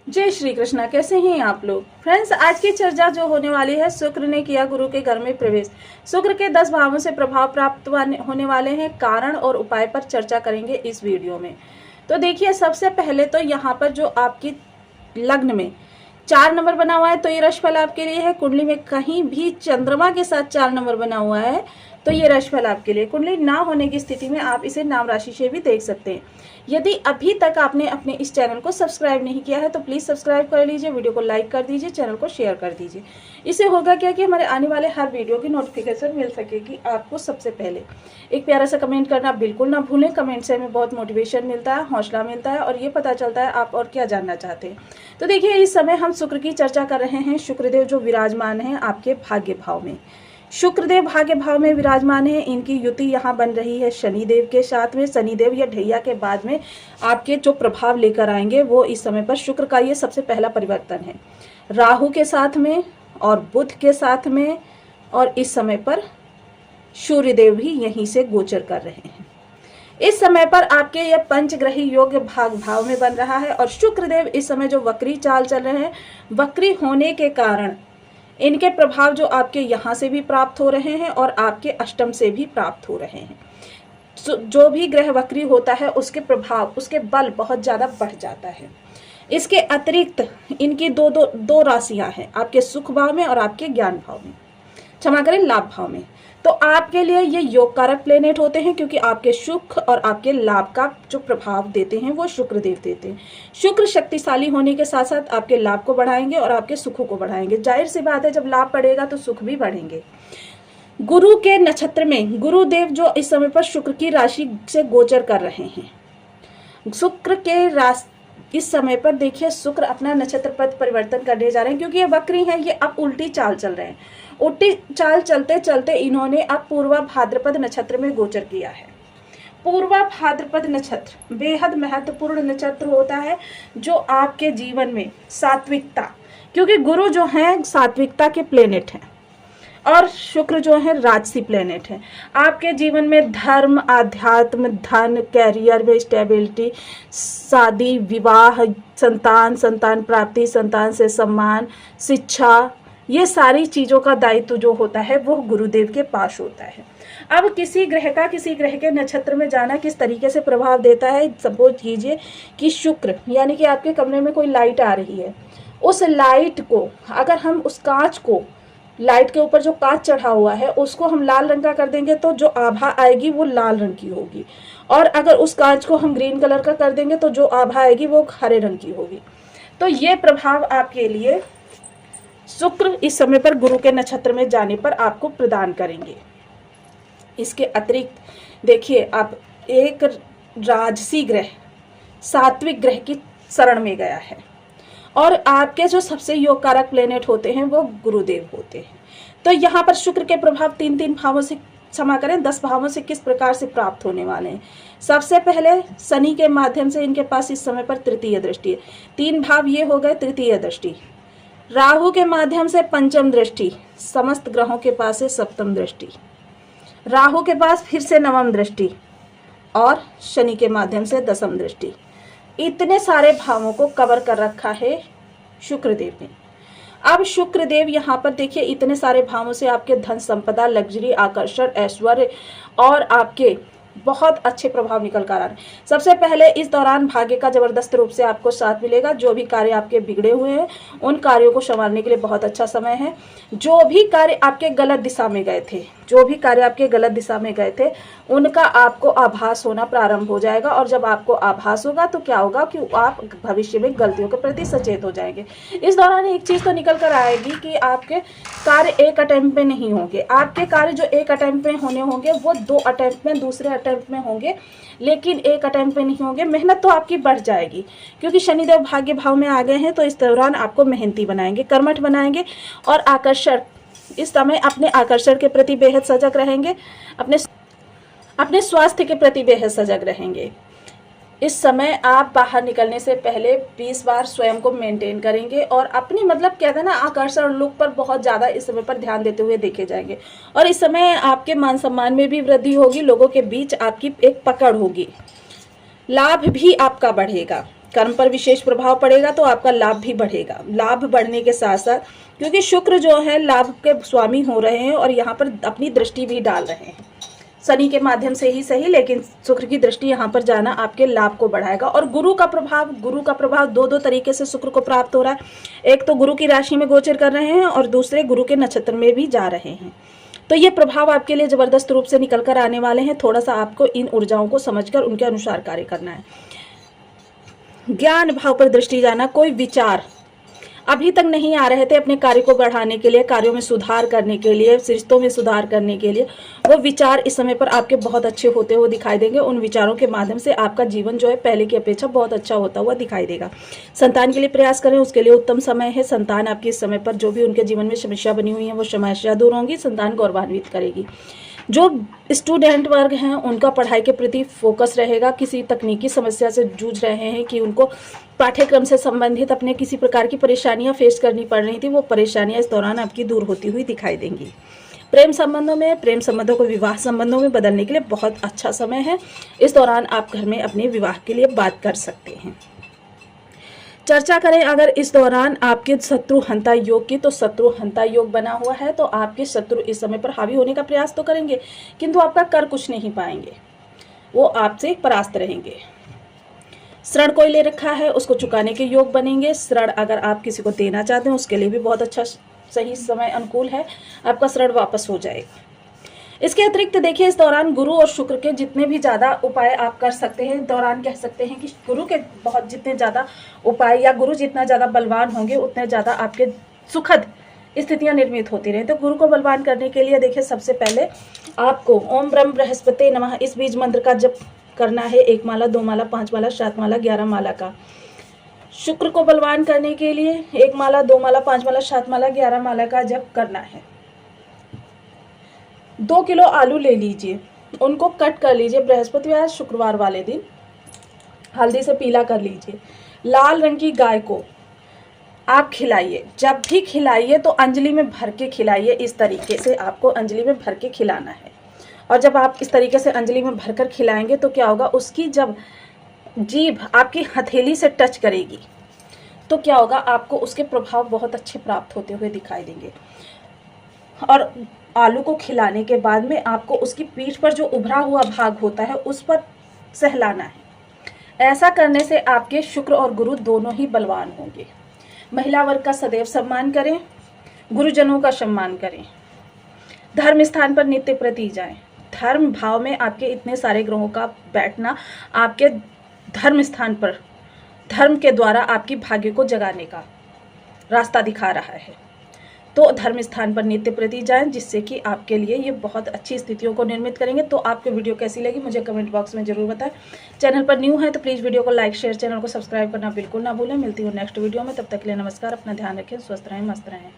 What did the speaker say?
जय श्री कृष्णा। कैसे हैं आप लोग फ्रेंड्स। आज की चर्चा जो होने वाली है, शुक्र ने किया गुरु के घर में प्रवेश। शुक्र के 10 भावों से प्रभाव प्राप्त होने वाले हैं, कारण और उपाय पर चर्चा करेंगे इस वीडियो में। तो देखिए, सबसे पहले तो यहाँ पर जो आपकी लग्न में 4 नंबर बना हुआ है तो ये राशिफल आपके लिए है। कुंडली में कहीं भी चंद्रमा के साथ 4 नंबर बना हुआ है तो ये राशिफल आपके लिए। कुंडली ना होने की स्थिति में आप इसे नाम राशि से भी देख सकते हैं। यदि अभी तक आपने अपने इस चैनल को सब्सक्राइब नहीं किया है तो प्लीज़ सब्सक्राइब कर लीजिए, वीडियो को लाइक कर दीजिए, चैनल को शेयर कर दीजिए। इससे होगा क्या कि हमारे आने वाले हर वीडियो की नोटिफिकेशन मिल सकेगी आपको सबसे पहले। एक प्यारा सा कमेंट करना बिल्कुल ना भूलें। कमेंट से हमें बहुत मोटिवेशन मिलता है, हौसला मिलता है और ये पता चलता है आप और क्या जानना चाहते हैं। तो देखिए, इस समय हम शुक्र की चर्चा कर रहे हैं। शुक्रदेव जो विराजमान हैं आपके भाग्य भाव में, शुक्रदेव भाग्य भाव में विराजमान है। इनकी युति यहाँ बन रही है शनिदेव के साथ में। शनिदेव या ढैया के बाद में आपके जो प्रभाव लेकर आएंगे वो इस समय पर शुक्र का ये सबसे पहला परिवर्तन है। राहु के साथ में और बुध के साथ में, और इस समय पर सूर्यदेव भी यहीं से गोचर कर रहे हैं। इस समय पर आपके यह पंचग्रही योग भाग भाव में बन रहा है और शुक्रदेव इस समय जो वक्री चाल चल रहे हैं, वक्री होने के कारण इनके प्रभाव जो आपके यहाँ से भी प्राप्त हो रहे हैं और आपके अष्टम से भी प्राप्त हो रहे हैं। जो भी ग्रह वक्री होता है उसके प्रभाव, उसके बल बहुत ज़्यादा बढ़ जाता है। इसके अतिरिक्त इनकी दो राशियाँ हैं, आपके सुख भाव में और आपके ज्ञान भाव में, क्षमा करें लाभ भाव में। तो आपके लिए ये योग कारक प्लेनेट होते हैं क्योंकि आपके सुख और आपके लाभ का जो प्रभाव देते हैं वो शुक्रदेव देते हैं। शुक्र शक्तिशाली होने के साथ साथ आपके लाभ को बढ़ाएंगे और आपके सुखों को बढ़ाएंगे। जाहिर सी बात है, जब लाभ बढ़ेगा तो सुख भी बढ़ेंगे। गुरु के नक्षत्र में गुरुदेव जो इस समय पर शुक्र की राशि से गोचर कर रहे हैं। शुक्र के इस समय पर देखिए, शुक्र अपना नक्षत्र पथ परिवर्तन करने जा रहे हैं क्योंकि ये वक्री हैं, ये अब उल्टी चाल चल रहे हैं। उल्टी चाल चलते चलते इन्होंने अब पूर्वा भाद्रपद नक्षत्र में गोचर किया है। पूर्वा भाद्रपद नक्षत्र बेहद महत्वपूर्ण नक्षत्र होता है जो आपके जीवन में सात्विकता, क्योंकि गुरु जो हैं सात्विकता के प्लेनेट हैं और शुक्र जो है राजसी प्लेनेट है। आपके जीवन में धर्म, आध्यात्म, धन, कैरियर में स्टेबिलिटी, शादी, विवाह, संतान प्राप्ति, संतान से सम्मान, शिक्षा, ये सारी चीज़ों का दायित्व जो होता है वो गुरुदेव के पास होता है। अब किसी ग्रह का किसी ग्रह के नक्षत्र में जाना किस तरीके से प्रभाव देता है, सपोज कीजिए कि शुक्र, यानी कि आपके कमरे में कोई लाइट आ रही है, उस लाइट को अगर हम उस कांच को, लाइट के ऊपर जो कांच चढ़ा हुआ है उसको हम लाल रंग का कर देंगे तो जो आभा आएगी वो लाल रंग की होगी, और अगर उस कांच को हम ग्रीन कलर का कर देंगे तो जो आभा आएगी वो हरे रंग की होगी। तो ये प्रभाव आपके लिए शुक्र इस समय पर गुरु के नक्षत्र में जाने पर आपको प्रदान करेंगे। इसके अतिरिक्त देखिए, आप एक राजसी ग्रह, सात्विक ग्रह की शरण में गया है और आपके जो सबसे योग कारक प्लेनेट होते हैं वो गुरुदेव होते हैं। तो यहाँ पर शुक्र के प्रभाव 3 भावों से, क्षमा करें 10 भावों से किस प्रकार से प्राप्त होने वाले हैं। सबसे पहले शनि के माध्यम से इनके पास इस समय पर तृतीय दृष्टि है। 3 भाव ये हो गए तृतीय दृष्टि। राहु के माध्यम से पंचम दृष्टि, समस्त ग्रहों के पास है सप्तम दृष्टि। राहु के पास फिर से नवम दृष्टि और शनि के माध्यम से दसम दृष्टि। इतने सारे भावों को कवर कर रखा है शुक्रदेव ने। अब शुक्रदेव यहाँ पर देखिए, इतने सारे भावों से आपके धन संपदा, लग्जरी, आकर्षण, ऐश्वर्य और आपके बहुत अच्छे प्रभाव निकल कर आ रहे हैं। सबसे पहले इस दौरान भाग्य का जबरदस्त रूप से आपको साथ मिलेगा। जो भी कार्य आपके बिगड़े हुए हैं उन कार्यों को संभालने के लिए बहुत अच्छा समय है। जो भी कार्य आपके गलत दिशा में गए थे, उनका आपको आभास होना प्रारंभ हो जाएगा, और जब आपको आभास होगा तो क्या होगा कि आप भविष्य में गलतियों के प्रति सचेत हो जाएंगे। इस दौरान एक चीज़ तो निकल कर आएगी कि आपके कार्य एक अटेम्प्ट में नहीं होंगे। आपके कार्य जो एक अटेम्प्ट में होने होंगे वो 2 अटेम्प्ट में, दूसरे अटेम्प्ट में होंगे, लेकिन एक अटेम्प्ट में नहीं होंगे। मेहनत तो आपकी बढ़ जाएगी क्योंकि शनिदेव भाग्य भाव में आ गए हैं, तो इस दौरान आपको मेहनती बनाएंगे, कर्मठ बनाएंगे और आकर्षण, इस समय अपने आकर्षण के प्रति बेहद सजग रहेंगे, अपने स्वास्थ्य के प्रति बेहद सजग रहेंगे। इस समय आप बाहर निकलने से पहले 20 बार स्वयं को मेंटेन करेंगे और अपनी, मतलब कहते हैं ना, आकर्षण लुक पर बहुत ज़्यादा इस समय पर ध्यान देते हुए देखे जाएंगे। और इस समय आपके मान सम्मान में भी वृद्धि होगी, लोगों के बीच आपकी एक पकड़ होगी, लाभ भी आपका बढ़ेगा। कर्म पर विशेष प्रभाव पड़ेगा तो आपका लाभ भी बढ़ेगा। लाभ बढ़ने के साथ साथ, क्योंकि शुक्र जो है लाभ के स्वामी हो रहे हैं और यहाँ पर अपनी दृष्टि भी डाल रहे हैं, शनि के माध्यम से ही सही, लेकिन शुक्र की दृष्टि यहाँ पर जाना आपके लाभ को बढ़ाएगा। और गुरु का प्रभाव दो तरीके से शुक्र को प्राप्त हो रहा है। एक तो गुरु की राशि में गोचर कर रहे हैं और दूसरे गुरु के नक्षत्र में भी जा रहे हैं। तो ये प्रभाव आपके लिए जबरदस्त रूप से निकल कर आने वाले हैं। थोड़ा सा आपको इन ऊर्जाओं को समझकर उनके अनुसार कार्य करना है। ज्ञान भाव पर दृष्टि जाना, कोई विचार अभी तक नहीं आ रहे थे अपने कार्य को बढ़ाने के लिए, कार्यों में सुधार करने के लिए, रिश्तों में सुधार करने के लिए, वो विचार इस समय पर आपके बहुत अच्छे होते हुए दिखाई देंगे। उन विचारों के माध्यम से आपका जीवन जो है पहले की अपेक्षा बहुत अच्छा होता हुआ दिखाई देगा। संतान के लिए प्रयास करें, उसके लिए उत्तम समय है। संतान आपकी इस समय पर जो भी उनके जीवन में समस्या बनी हुई है वो समस्या दूर होंगी, संतान गौरवान्वित करेगी। जो स्टूडेंट वर्ग हैं उनका पढ़ाई के प्रति फोकस रहेगा। किसी तकनीकी समस्या से जूझ रहे हैं कि उनको पाठ्यक्रम से संबंधित अपने किसी प्रकार की परेशानियां फेस करनी पड़ रही थी, वो परेशानियां इस दौरान आपकी दूर होती हुई दिखाई देंगी। प्रेम संबंधों को विवाह संबंधों में बदलने के लिए बहुत अच्छा समय है। इस दौरान आप घर में अपने विवाह के लिए बात कर सकते हैं। चर्चा करें अगर इस दौरान आपके शत्रु हंता योग की, तो शत्रु हंता योग बना हुआ है, तो आपके शत्रु इस समय पर हावी होने का प्रयास तो करेंगे किंतु आपका कर कुछ नहीं पाएंगे, वो आपसे परास्त रहेंगे। ऋण कोई ले रखा है उसको चुकाने के योग बनेंगे। ऋण अगर आप किसी को देना चाहते हैं उसके लिए भी बहुत अच्छा सही समय अनुकूल है, आपका ऋण वापस हो जाएगा। इसके अतिरिक्त देखिए इस दौरान गुरु और शुक्र के जितने भी ज़्यादा उपाय आप कर सकते हैं, दौरान कह सकते हैं कि गुरु के बहुत जितने ज़्यादा उपाय या गुरु जितना ज़्यादा बलवान होंगे उतने ज़्यादा आपके सुखद स्थितियां निर्मित होती रहे। तो गुरु को बलवान करने के लिए देखिए सबसे पहले आपको ओम ब्रह्म बृहस्पति नमः इस बीज मंत्र का जप करना है। 1 माला, 2 माला, 5 माला, 7 माला, 11 माला का। शुक्र को बलवान करने के लिए 1 माला, 2 माला, 5 माला, 7 माला, 11 माला का जप करना है। 2 किलो आलू ले लीजिए, उनको कट कर लीजिए बृहस्पतिवार शुक्रवार वाले दिन, हल्दी से पीला कर लीजिए। लाल रंग की गाय को आप खिलाइए। जब भी खिलाइए तो अंजलि में भर के खिलाइए। इस तरीके से आपको अंजलि में भर के खिलाना है। और जब आप इस तरीके से अंजलि में भरकर खिलाएंगे तो क्या होगा, उसकी जब जीभ आपकी हथेली से टच करेगी तो क्या होगा, आपको उसके प्रभाव बहुत अच्छे प्राप्त होते हुए दिखाई देंगे। और आलू को खिलाने के बाद में आपको उसकी पीठ पर जो उभरा हुआ भाग होता है उस पर सहलाना है। ऐसा करने से आपके शुक्र और गुरु दोनों ही बलवान होंगे। महिला वर्ग का सदैव सम्मान करें, गुरुजनों का सम्मान करें, धर्म स्थान पर नित्य प्रति जाएं। धर्म भाव में आपके इतने सारे ग्रहों का बैठना आपके धर्म स्थान पर धर्म के द्वारा आपकी भाग्य को जगाने का रास्ता दिखा रहा है। तो धर्म स्थान पर नित्य प्रति जाएं, जिससे कि आपके लिए ये बहुत अच्छी स्थितियों को निर्मित करेंगे। तो आपको वीडियो कैसी लगी मुझे कमेंट बॉक्स में जरूर बताएं। चैनल पर न्यू है तो प्लीज़ वीडियो को लाइक शेयर, चैनल को सब्सक्राइब करना बिल्कुल ना भूलें। मिलती हूँ नेक्स्ट वीडियो में, तब तक के लिए नमस्कार। अपना ध्यान रखें, स्वस्थ रहें, मस्त रहें।